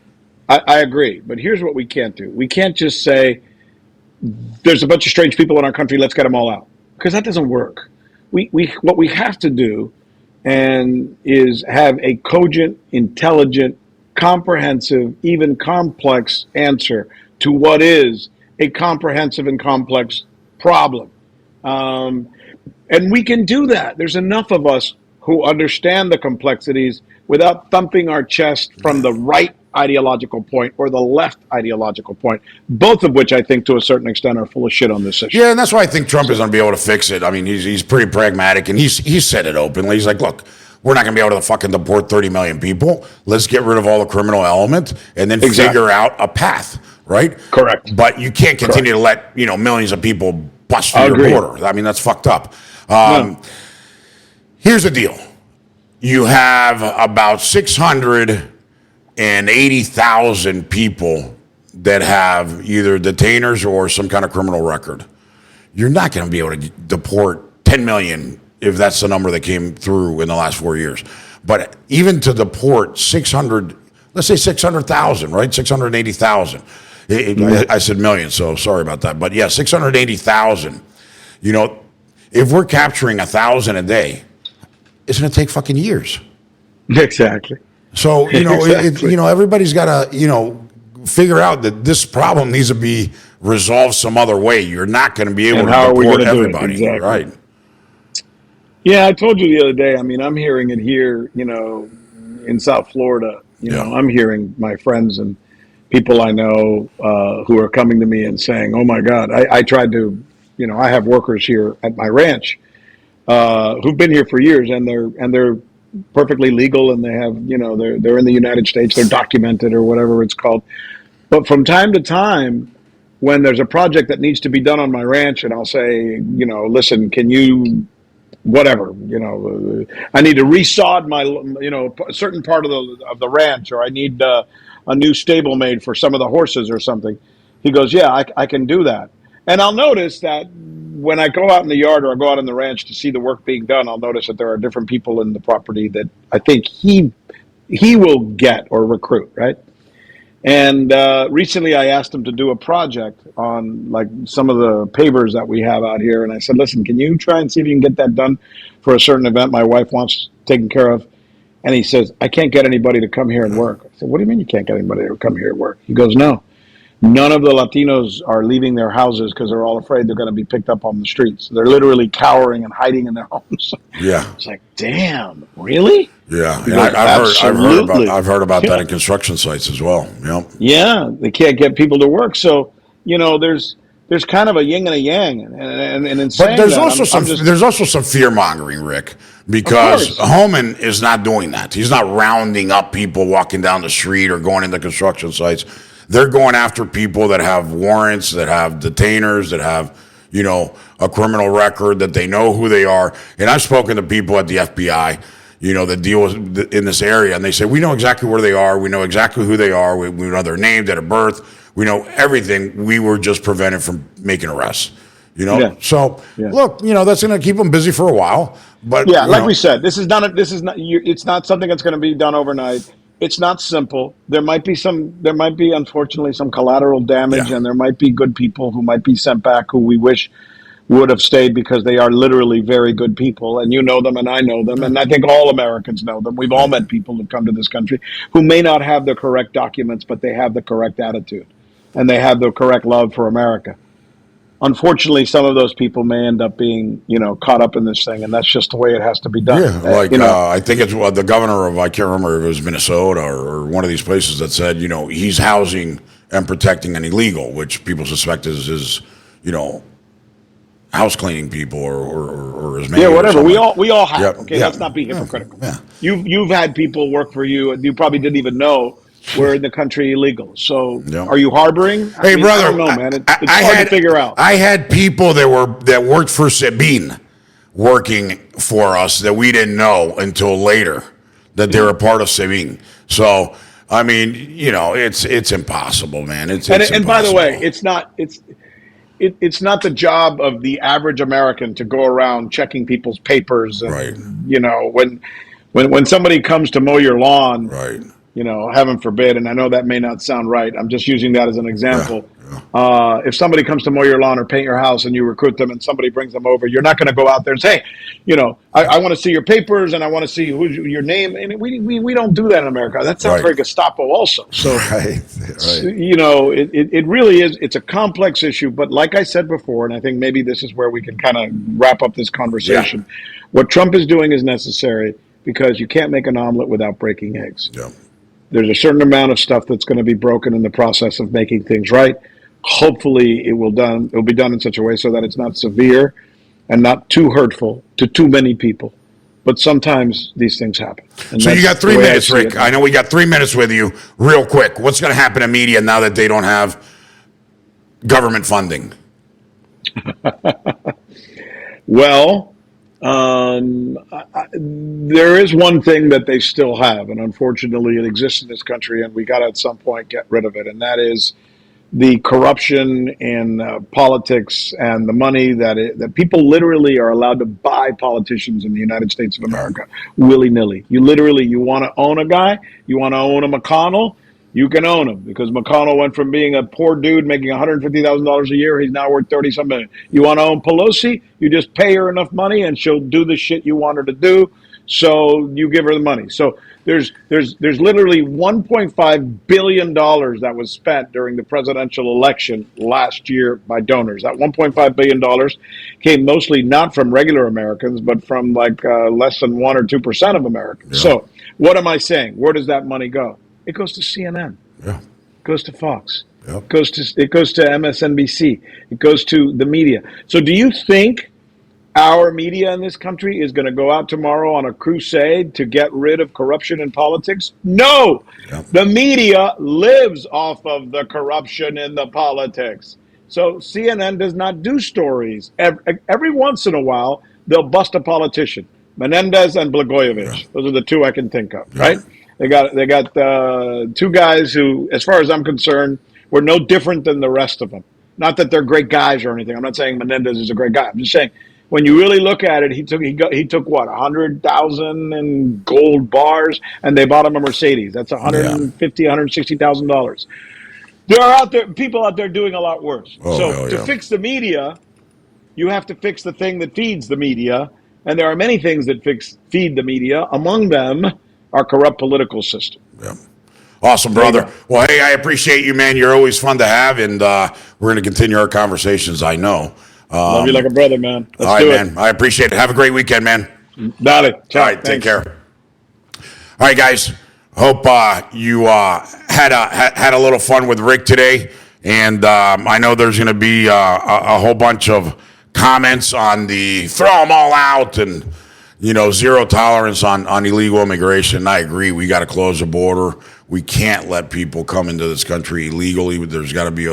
I agree, but here's what we can't do. We can't just say, there's a bunch of strange people in our country, let's get them all out. Because that doesn't work. What we have to do is have a cogent, intelligent, comprehensive, even complex answer to what is a comprehensive and complex problem. And we can do that. There's enough of us who understand the complexities without thumping our chest from the right ideological point or the left ideological point, both of which I think to a certain extent are full of shit on this issue. Yeah, and that's why I think Trump is going to be able to fix it. I mean, he's pretty pragmatic, and he's said it openly. He's like, look, we're not going to be able to fucking deport 30 million people. Let's get rid of all the criminal element and then figure out a path, right? Correct. But you can't continue to let, millions of people bust through your border. I mean, that's fucked up. Here's the deal. You have about 680,000 people that have either detainers or some kind of criminal record. You're not going to be able to deport 10 million if that's the number that came through in the last 4 years. But even to deport 600, let's say 600,000, right? 680,000. I said million, so sorry about that. But yeah, 680,000. You know, if we're capturing 1,000 a day, it's going to take fucking years. Exactly. So, everybody's got to, figure out that this problem needs to be resolved some other way. You're not going to be able to deport everybody. Exactly. Right. Yeah, I told you the other day, I mean, I'm hearing it here, in South Florida. I'm hearing my friends and people I know who are coming to me and saying, oh, my God, I tried to, I have workers here at my ranch who've been here for years, and they're perfectly legal, and they have, they're in the United States, they're documented or whatever it's called. But from time to time, when there's a project that needs to be done on my ranch, and I'll say, listen, can you, whatever, I need to resod my, a certain part of the ranch, or I need a new stable made for some of the horses or something. He goes, yeah, I can do that. And I'll notice that when I go out in the yard or I go out on the ranch to see the work being done, I'll notice that there are different people in the property that I think he will get or recruit, right? And recently I asked him to do a project on like some of the pavers that we have out here. And I said, listen, can you try and see if you can get that done for a certain event my wife wants taken care of? And he says, I can't get anybody to come here and work. I said, what do you mean you can't get anybody to come here and work? He goes, no. None of the Latinos are leaving their houses because they're all afraid they're going to be picked up on the streets. They're literally cowering and hiding in their homes. Yeah. It's like, damn, really? Yeah. Goes, I've heard about that in construction sites as well. Yep. Yeah. They can't get people to work. So, there's kind of a yin and a yang. And in saying but there's that, there's also some fear mongering, Rick, because Homan is not doing that. He's not rounding up people walking down the street or going into construction sites. They're going after people that have warrants, that have detainers, that have, a criminal record, that they know who they are. And I've spoken to people at the FBI, that deal with in this area, and they say, we know exactly where they are. We know exactly who they are. We know their name, date of birth. We know everything. We were just prevented from making arrests. Yeah. So look, that's going to keep them busy for a while. But we said, it's not something that's going to be done overnight. It's not simple. There might be unfortunately some collateral damage, and there might be good people who might be sent back who we wish would have stayed because they are literally very good people, and you know them and I know them, and I think all Americans know them. We've all met people who come to this country who may not have the correct documents, but they have the correct attitude, and they have the correct love for America. Unfortunately, some of those people may end up being, caught up in this thing, and that's just the way it has to be done. Yeah, I think it's the governor of, I can't remember if it was Minnesota or one of these places that said, he's housing and protecting an illegal, which people suspect is house cleaning people or his man. Yeah, whatever. We all have. Yep. Okay, let's not be hypocritical. Yeah. You've had people work for you, and you probably didn't even know we're in the country illegal. So are you harboring? Hey, brother, I don't know, man. It's hard to figure out. I had people that worked for Sabine working for us that we didn't know until later that they were a part of Sabine. So, I mean, it's impossible, man. It's and by the way, it's not the job of the average American to go around checking people's papers. And, right. When somebody comes to mow your lawn, right. Heaven forbid, and I know that may not sound right. I'm just using that as an example. Yeah. If somebody comes to mow your lawn or paint your house and you recruit them and somebody brings them over, you're not going to go out there and say, I want to see your papers and I want to see who's your name. And we don't do that in America. That sounds very Gestapo also. So, right. It really is. It's a complex issue. But like I said before, and I think maybe this is where we can kind of wrap up this conversation. Yeah. What Trump is doing is necessary because you can't make an omelet without breaking eggs. Yeah. There's a certain amount of stuff that's going to be broken in the process of making things right. Hopefully it will be done in such a way so that it's not severe and not too hurtful to too many people. But sometimes these things happen. And so you got 3 minutes, Rick. I know we got 3 minutes with you. Real quick, what's going to happen to media now that they don't have government funding? Well, there is one thing that they still have, and unfortunately it exists in this country, and we got to at some point get rid of it, and that is the corruption in politics and the money that people literally are allowed to buy politicians in the United States of America willy-nilly. You want to own a guy, you want to own a McConnell, you can own him because McConnell went from being a poor dude making $150,000 a year. He's now worth 30 something million. You want to own Pelosi? You just pay her enough money and she'll do the shit you want her to do. So you give her the money. So there's literally $1.5 billion that was spent during the presidential election last year by donors. That $1.5 billion came mostly not from regular Americans, but from like less than 1 or 2% of Americans. Yeah. So what am I saying? Where does that money go? It goes to CNN. Yeah. It goes to Fox. Yep. It goes to MSNBC. It goes to the media. So do you think our media in this country is going to go out tomorrow on a crusade to get rid of corruption in politics? No. Yep. The media lives off of the corruption in the politics. So CNN does not do stories. Every once in a while, they'll bust a politician. Menendez and Blagojevich. Yeah. Those are the two I can think of, yeah. Right? They got two guys who, as far as I'm concerned, were no different than the rest of them. Not that they're great guys or anything. I'm not saying Menendez is a great guy. I'm just saying when you really look at it, he took what, 100,000 in gold bars, and they bought him a Mercedes. That's $160,000. There are people out there doing a lot worse. To fix the media, you have to fix the thing that feeds the media, and there are many things that feed the media. Among them, our corrupt political system. Yeah. Awesome, brother. Well, hey, I appreciate you, man. You're always fun to have, and we're going to continue our conversations, I know. Love you like a brother, man. Let's do it. Man. I appreciate it. Have a great weekend, man. Dale. Ciao. All right, take care. All right, guys. Hope you had a little fun with Rick today, and I know there's going to be a whole bunch of comments on the throw them all out and zero tolerance on illegal immigration. I agree. We got to close the border. We can't let people come into this country illegally. There's got to be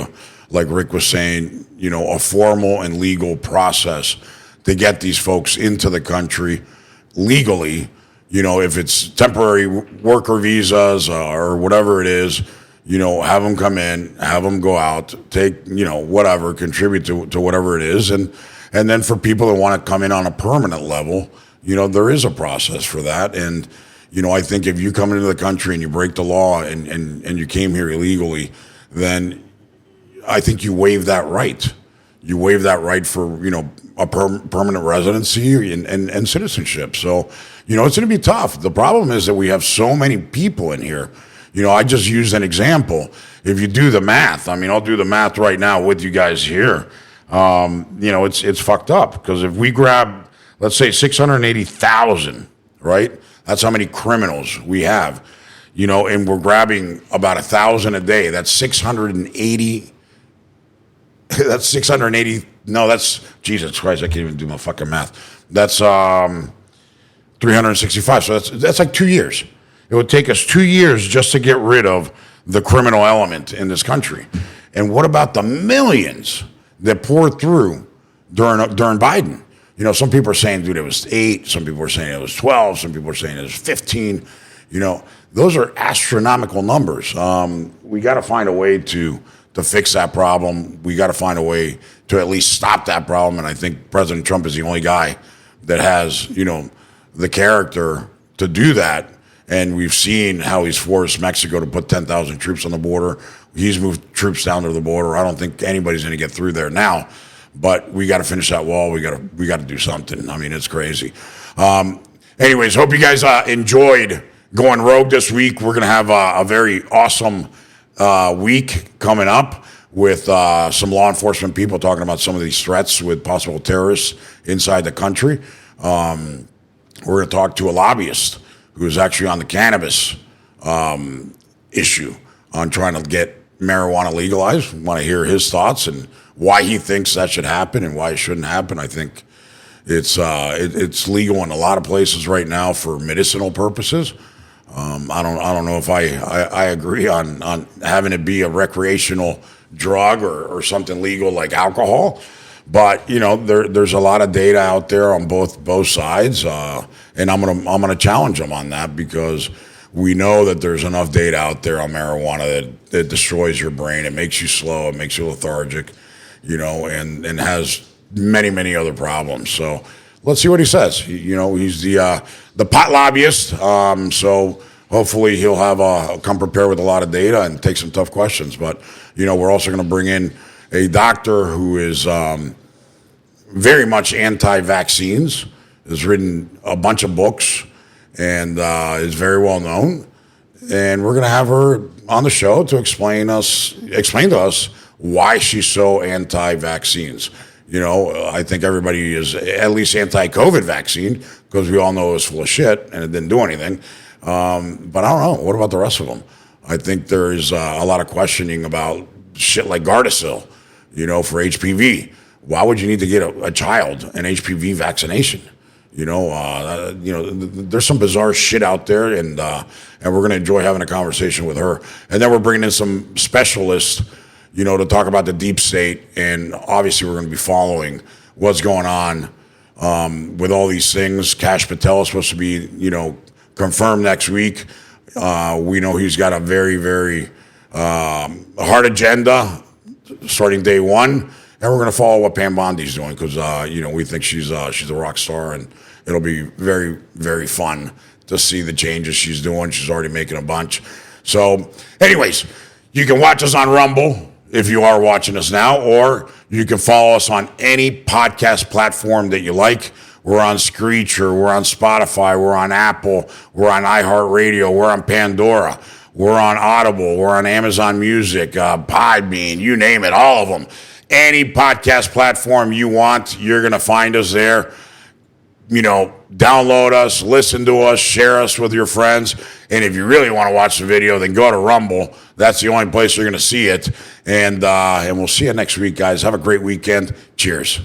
like Rick was saying, a formal and legal process to get these folks into the country legally. If it's temporary worker visas or whatever it is, have them come in, have them go out, take, whatever, contribute to whatever it is. And then for people that want to come in on a permanent level, there is a process for that. And, I think if you come into the country and you break the law and you came here illegally, then I think you waive that right. You waive that right for, a permanent residency and citizenship. So, it's going to be tough. The problem is that we have so many people in here. I just used an example. If you do the math, I'll do the math right now with you guys here. It's fucked up because if we grab, let's say 680,000, right? That's how many criminals we have, and we're grabbing about 1,000 a day. That's 680. That's 680. No, that's Jesus Christ. I can't even do my fucking math. That's 365. So that's like 2 years. It would take us 2 years just to get rid of the criminal element in this country. And what about the millions that poured through during Biden? Some people are saying, dude, it was 8. Some people are saying it was 12. Some people are saying it was 15. Those are astronomical numbers. We got to find a way to fix that problem. We got to find a way to at least stop that problem. And I think President Trump is the only guy that has, the character to do that. And we've seen how he's forced Mexico to put 10,000 troops on the border. He's moved troops down to the border. I don't think anybody's going to get through there now. But we got to finish that wall. We got to do something. It's crazy. Anyways, hope you guys enjoyed going rogue this week. We're going to have a very awesome week coming up with some law enforcement people talking about some of these threats with possible terrorists inside the country. We're going to talk to a lobbyist who's actually on the cannabis issue on trying to get marijuana legalized. We want to hear his thoughts and why he thinks that should happen and why it shouldn't happen. I think it's legal in a lot of places right now for medicinal purposes. I don't know if I agree on having it be a recreational drug or something legal like alcohol, but there's a lot of data out there on both sides, and I'm gonna challenge them on that because We know that there's enough data out there on marijuana that destroys your brain. It makes you slow. It makes you lethargic, and has many, many other problems. So let's see what he says. He's the pot lobbyist. So hopefully he'll have come prepared with a lot of data and take some tough questions. But, we're also going to bring in a doctor who is very much anti-vaccines, has written a bunch of books, and is very well known. And we're going to have her on the show to explain to us why she's so anti-vaccines. I think everybody is at least anti-COVID vaccine because we all know it was full of shit and it didn't do anything. But I don't know. What about the rest of them? I think there is a lot of questioning about shit like Gardasil, for HPV. Why would you need to get a child an HPV vaccination? There's some bizarre shit out there, and we're going to enjoy having a conversation with her. And then we're bringing in some specialists, to talk about the deep state. And obviously, we're going to be following what's going on with all these things. Kash Patel is supposed to be, confirmed next week. We know he's got a very, very hard agenda starting day one. And we're going to follow what Pam Bondi's doing because, we think she's a rock star, and it'll be very, very fun to see the changes she's doing. She's already making a bunch. So, anyways, you can watch us on Rumble if you are watching us now, or you can follow us on any podcast platform that you like. We're on Screecher, we're on Spotify, we're on Apple, we're on iHeartRadio, we're on Pandora, we're on Audible, we're on Amazon Music, Podbean, you name it, all of them. Any podcast platform you want, you're going to find us there. Download us, listen to us, share us with your friends. And if you really want to watch the video, then go to Rumble. That's the only place you're going to see it. And we'll see you next week, guys. Have a great weekend. Cheers.